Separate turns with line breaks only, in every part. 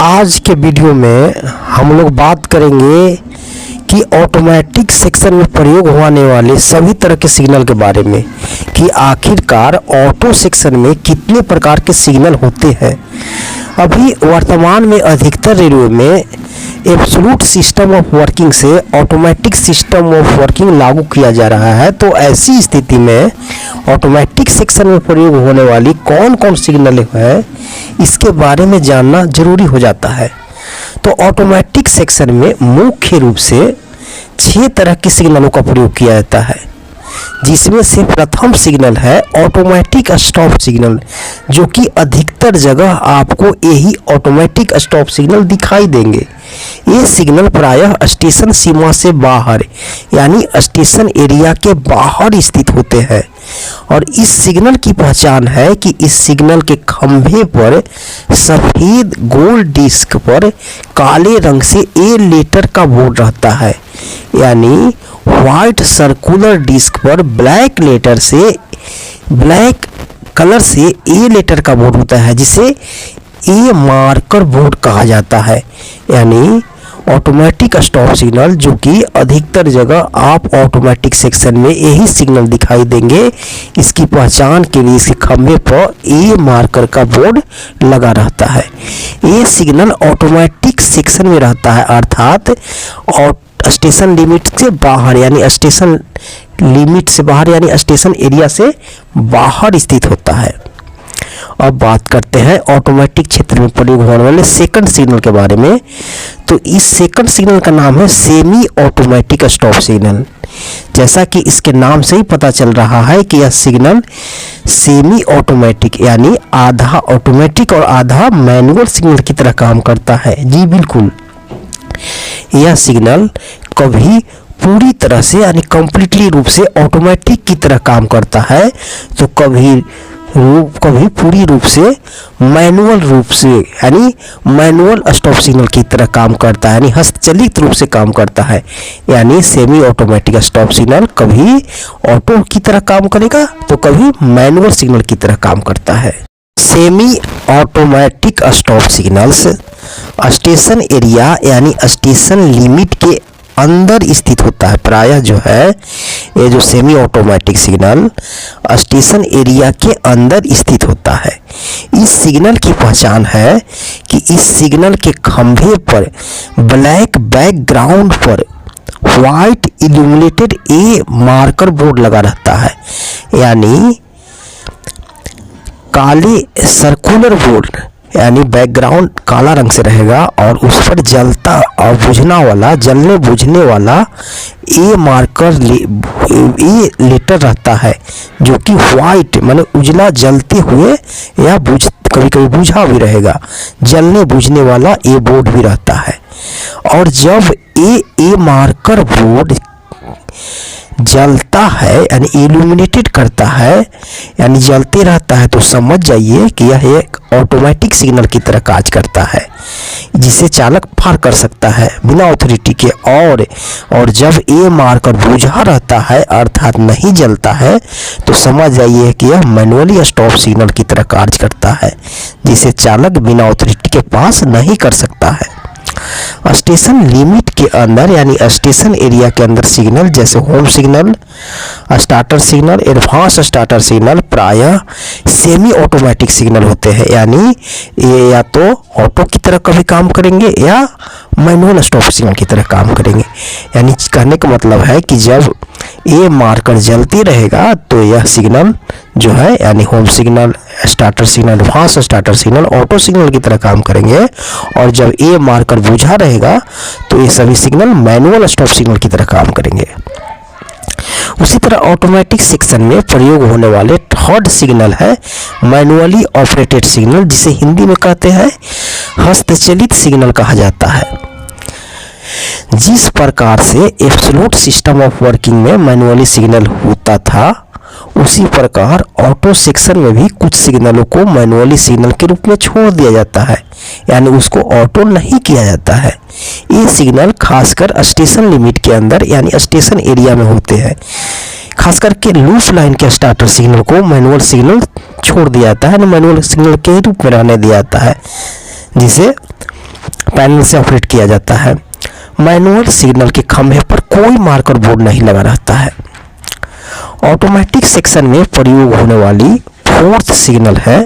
आज के वीडियो में हम लोग बात करेंगे कि ऑटोमेटिक सेक्शन में प्रयोग होने वाले सभी तरह के सिग्नल के बारे में कि आखिरकार ऑटो सेक्शन में कितने प्रकार के सिग्नल होते हैं। अभी वर्तमान में अधिकतर रेलवे में एब्सोल्यूट सिस्टम ऑफ वर्किंग से ऑटोमेटिक सिस्टम ऑफ वर्किंग लागू किया जा रहा है। तो ऐसी स्थिति में ऑटोमेटिक सेक्शन में प्रयोग होने वाली कौन कौन सिग्नल है इसके बारे में जानना जरूरी हो जाता है। तो ऑटोमेटिक सेक्शन में मुख्य रूप से 6 तरह के सिग्नलों का प्रयोग किया जाता है, जिसमें से प्रथम सिग्नल है ऑटोमेटिक स्टॉप सिग्नल, जो कि अधिकतर जगह आपको यही ऑटोमेटिक स्टॉप सिग्नल दिखाई देंगे। ये सिग्नल प्रायः स्टेशन सीमा से बाहर यानी स्टेशन एरिया के बाहर स्थित होते हैं और इस सिग्नल की पहचान है कि इस सिग्नल के खंभे पर सफेद गोल डिस्क पर काले रंग से ए लेटर का बोर्ड रहता है, यानी व्हाइट सर्कुलर डिस्क पर ब्लैक कलर से ए लेटर का बोर्ड होता है, जिसे ए मार्कर बोर्ड कहा जाता है। यानी ऑटोमेटिक स्टॉप सिग्नल, जो कि अधिकतर जगह आप ऑटोमेटिक सेक्शन में यही सिग्नल दिखाई देंगे। इसकी पहचान के लिए इसके खंभे पर ए मार्कर का बोर्ड लगा रहता है। ये सिग्नल ऑटोमेटिक सेक्शन में रहता है, अर्थात स्टेशन लिमिट से बाहर यानी स्टेशन एरिया से बाहर स्थित होता है। अब बात करते हैं ऑटोमेटिक क्षेत्र में प्रयोग होने वाले सेकंड सिग्नल के बारे में। तो इस सेकंड सिग्नल का नाम है सेमी ऑटोमेटिक स्टॉप सिग्नल। जैसा कि इसके नाम से ही पता चल रहा है कि यह सिग्नल सेमी ऑटोमेटिक यानी आधा ऑटोमेटिक और आधा मैनुअल सिग्नल की तरह काम करता है। जी बिल्कुल, यह सिग्नल कभी पूरी तरह से यानी कंप्लीटली रूप से ऑटोमेटिक की तरह काम करता है, तो कभी पूरी रूप से मैनुअल रूप से यानी मैनुअल स्टॉप सिग्नल की तरह काम करता है, यानी हस्तचलित रूप से काम करता है। यानी सेमी ऑटोमेटिक स्टॉप सिग्नल कभी ऑटो की तरह काम करेगा तो कभी मैनुअल सिग्नल की तरह काम करता है। Semi automatic stop signals station area यानी स्टेशन लिमिट के अंदर स्थित होता है। प्रायः जो है ये जो semi automatic signal station area के अंदर स्थित होता है। इस सिग्नल की पहचान है कि इस सिग्नल के खंभे पर ब्लैक बैकग्राउंड पर व्हाइट इल्यूमिनेटेड ए मार्कर बोर्ड लगा रहता है, यानी काले सर्कुलर बोर्ड यानी बैकग्राउंड काला रंग से रहेगा और उस पर जलता और जलने बुझने वाला ए मार्कर ए लेटर रहता है, जो कि व्हाइट माने उजला जलते हुए या कभी कभी बुझा भी रहेगा, जलने बुझने वाला ए बोर्ड भी रहता है। और जब ए मार्कर बोर्ड जलता है यानी इल्यूमिनेटेड करता है यानी जलते रहता है, तो समझ जाइए कि यह एक ऑटोमेटिक सिग्नल की तरह कार्य करता है, जिसे चालक पार कर सकता है बिना अथॉरिटी के। और जब ए मार्कर बुझा रहता है अर्थात नहीं जलता है, तो समझ जाइए कि यह मैनुअली स्टॉप सिग्नल की तरह कार्य करता है, जिसे चालक बिना अथॉरिटी के पास नहीं कर सकता है। स्टेशन लिमिट के अंदर यानी स्टेशन एरिया के अंदर सिग्नल जैसे home signal, starter signal, advance starter signal प्रायः सेमी ऑटोमेटिक सिग्नल होते हैं, यानी ये या तो ऑटो की तरह कभी काम करेंगे या मैनुअल स्टॉप सिग्नल की तरह काम करेंगे। यानी कहने का मतलब है कि जब ए मार्कर जलती रहेगा तो यह सिग्नल जो है यानी home signal, starter signal, advance starter signal auto signal की तरह काम करेंगे, और जब ए मार्कर बुझा रहेगा तो ये सभी सिग्नल मैनुअल स्टॉप सिग्नल की तरह काम करेंगे। उसी तरह ऑटोमेटिक सेक्शन में प्रयोग होने वाले थर्ड सिग्नल है मैनुअली ऑपरेटेड सिग्नल, जिसे हिंदी में कहते हैं हस्तचलित सिग्नल कहा जाता है। जिस प्रकार से एब्सोल्यूट सिस्टम ऑफ वर्किंग में मैनुअली सिग्नल होता था, उसी प्रकार ऑटो सेक्शन में भी कुछ सिग्नलों को मैनुअली सिग्नल के रूप में छोड़ दिया जाता है, यानी उसको ऑटो नहीं किया जाता है। ये सिग्नल खासकर स्टेशन लिमिट के अंदर यानी स्टेशन एरिया में होते हैं। खास करके लूप लाइन के स्टार्टर सिग्नल को मैनुअल सिग्नल छोड़ दिया जाता है, मैनुअल सिग्नल के रूप में रहने दिया जाता है, जिसे पैनल से ऑपरेट किया जाता है। मैनुअल सिग्नल के खंभे पर कोई मार्कर बोर्ड नहीं लगा रहता है। ऑटोमेटिक सेक्शन में प्रयोग होने वाली फोर्थ सिग्नल है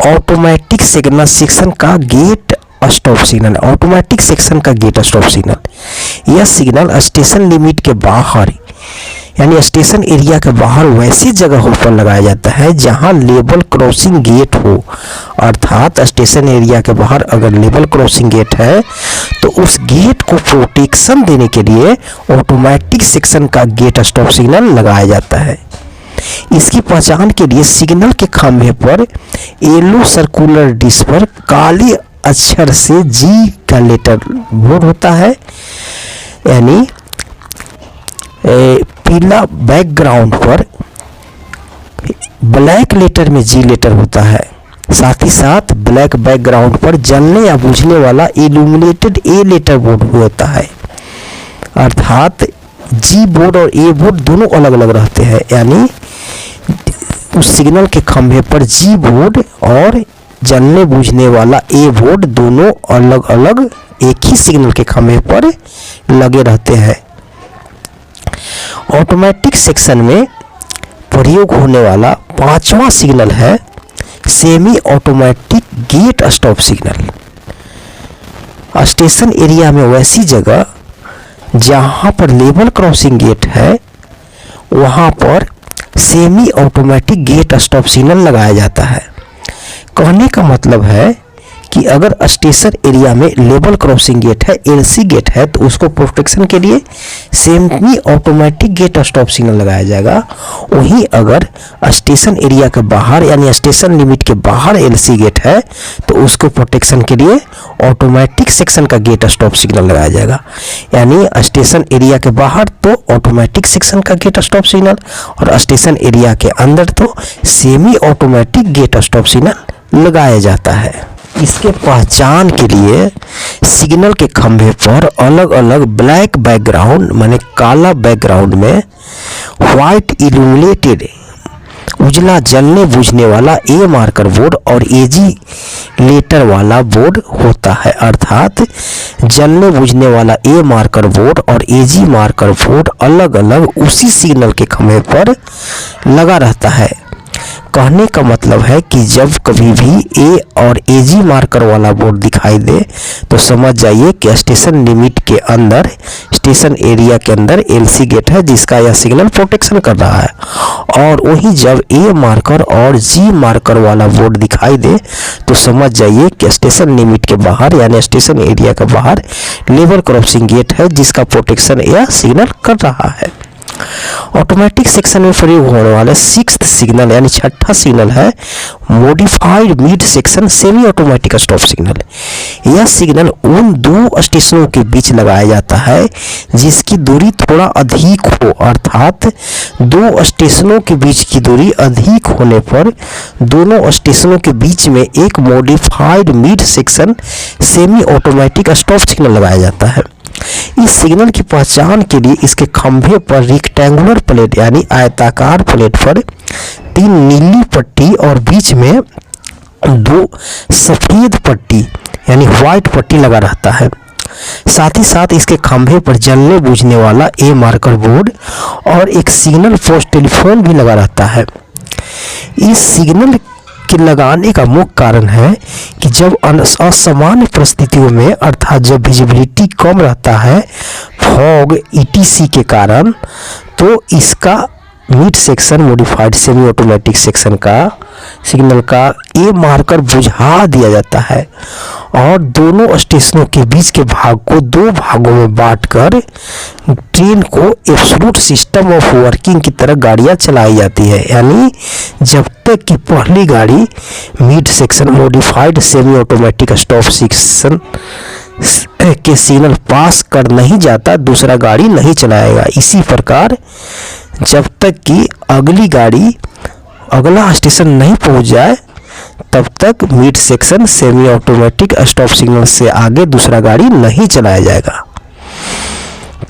ऑटोमेटिक सिग्नल सेक्शन का gate stop signal. Automatic section का गेट स्टॉप सिग्नल, यह सिग्नल स्टेशन लिमिट के बाहर यानी स्टेशन एरिया के बाहर वैसी जगहों पर लगाया जाता है जहां लेवल क्रॉसिंग गेट हो। अर्थात स्टेशन एरिया के बाहर अगर लेवल क्रॉसिंग गेट है तो उस गेट को प्रोटेक्शन देने के लिए ऑटोमेटिक सेक्शन का गेट स्टॉप सिग्नल लगाया जाता है। इसकी पहचान के लिए सिग्नल के खंभे पर येलो सर्कुलर डिस्क पर काले अक्षर से जी का लेटर बोर्ड होता है, यानी पीला बैकग्राउंड पर ब्लैक लेटर में जी लेटर होता है। साथ ही साथ ब्लैक बैकग्राउंड पर जलने या बुझने वाला इल्यूमिनेटेड ए लेटर बोर्ड होता है। अर्थात जी बोर्ड और ए बोर्ड दोनों अलग अलग रहते हैं, यानी उस सिग्नल के खंभे पर जी बोर्ड और जलने बुझने वाला ए बोर्ड दोनों अलग अलग एक ही सिग्नल के खंभे पर लगे रहते हैं। ऑटोमेटिक सेक्शन में प्रयोग होने वाला पांचवा सिग्नल है semi automatic gate stop signal. Station area में वैसी जगह जहां पर लेवल क्रॉसिंग गेट है वहां पर semi automatic gate stop signal लगाया जाता है। कहने का मतलब है कि अगर स्टेशन एरिया में लेवल क्रॉसिंग गेट है, एलसी गेट है, तो उसको प्रोटेक्शन के लिए semi automatic gate stop signal लगाया जाएगा। वहीं अगर स्टेशन एरिया के बाहर यानी स्टेशन लिमिट के बाहर एलसी गेट है तो उसको प्रोटेक्शन के लिए ऑटोमेटिक सेक्शन का गेट स्टॉप सिग्नल लगाया जाएगा। यानी स्टेशन एरिया के बाहर तो ऑटोमेटिक सेक्शन का गेट स्टॉप सिग्नल और स्टेशन एरिया के अंदर तो semi automatic gate stop signal लगाया जाता है। इसके पहचान के लिए सिग्नल के खंभे पर अलग अलग ब्लैक बैकग्राउंड माने काला बैकग्राउंड में व्हाइट इल्यूमिनेटेड उजला जलने बुझने वाला ए मार्कर बोर्ड और एजी लेटर वाला बोर्ड होता है। अर्थात जलने बुझने वाला ए मार्कर बोर्ड और एजी मार्कर बोर्ड अलग अलग उसी सिग्नल के खंभे पर लगा रहता है। कहने का मतलब है कि जब कभी भी ए और एजी मार्कर वाला बोर्ड दिखाई दे तो समझ जाइए कि स्टेशन लिमिट के अंदर स्टेशन एरिया के अंदर एलसी गेट है जिसका यह सिग्नल प्रोटेक्शन कर रहा है। और वहीं जब ए मार्कर और जी मार्कर वाला बोर्ड दिखाई दे तो समझ जाइए कि स्टेशन लिमिट के बाहर यानी स्टेशन एरिया के बाहर लेवल क्रॉसिंग गेट है जिसका प्रोटेक्शन यह सिग्नल कर रहा है। ऑटोमेटिक सेक्शन में प्रयोग होने वाला सिक्स्थ सिग्नल यानी छठा सिग्नल है modified mid section semi automatic stop signal. यह सिग्नल उन दो स्टेशनों के बीच लगाया जाता है जिसकी दूरी थोड़ा अधिक हो। अर्थात दो स्टेशनों के बीच की दूरी अधिक होने पर दोनों स्टेशनों के बीच में एक modified mid section semi automatic stop signal लगाया जाता है। इस सिग्नल की पहचान के लिए इसके खंभे पर रेक्टेंगुलर प्लेट यानी आयताकार प्लेट पर 3 नीली पट्टी और बीच में 2 सफेद पट्टी यानी व्हाइट पट्टी लगा रहता है। साथ ही साथ इसके खंभे पर जलने बुझने वाला ए मार्कर बोर्ड और एक सिग्नल पोस्ट टेलीफोन भी लगा रहता है। इस सिग्नल के लगाने का मुख्य कारण है कि जब असामान्य परिस्थितियों में अर्थात जब विजिबिलिटी कम रहता है फॉग ईटीसी के कारण तो इसका mid section modified semi automatic section का सिग्नल का ए मार्कर बुझा दिया जाता है और दोनों स्टेशनों के बीच के भाग को 2 भागों में बांटकर ट्रेन को एब्सोल्यूट सिस्टम ऑफ वर्किंग की तरह गाड़ियां चलाई जाती है। यानी जब तक कि पहली गाड़ी mid section modified semi automatic stop section के सिग्नल पास कर नहीं जाता दूसरा गाड़ी नहीं चलाएगा। इसी प्रकार जब तक कि अगली गाड़ी अगला स्टेशन नहीं पहुंच जाए तब तक mid section semi automatic stop signal से आगे दूसरा गाड़ी नहीं चलाया जाएगा।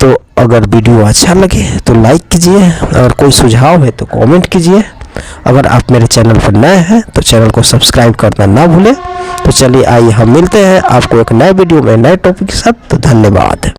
तो अगर वीडियो अच्छा लगे तो लाइक कीजिए, अगर कोई सुझाव है तो कमेंट कीजिए। अगर आप मेरे चैनल पर नए हैं तो चैनल को सब्सक्राइब करना ना भूलें। तो चलिए आइए हम मिलते हैं आपको एक नए वीडियो में नए टॉपिक के साथ। तो धन्यवाद।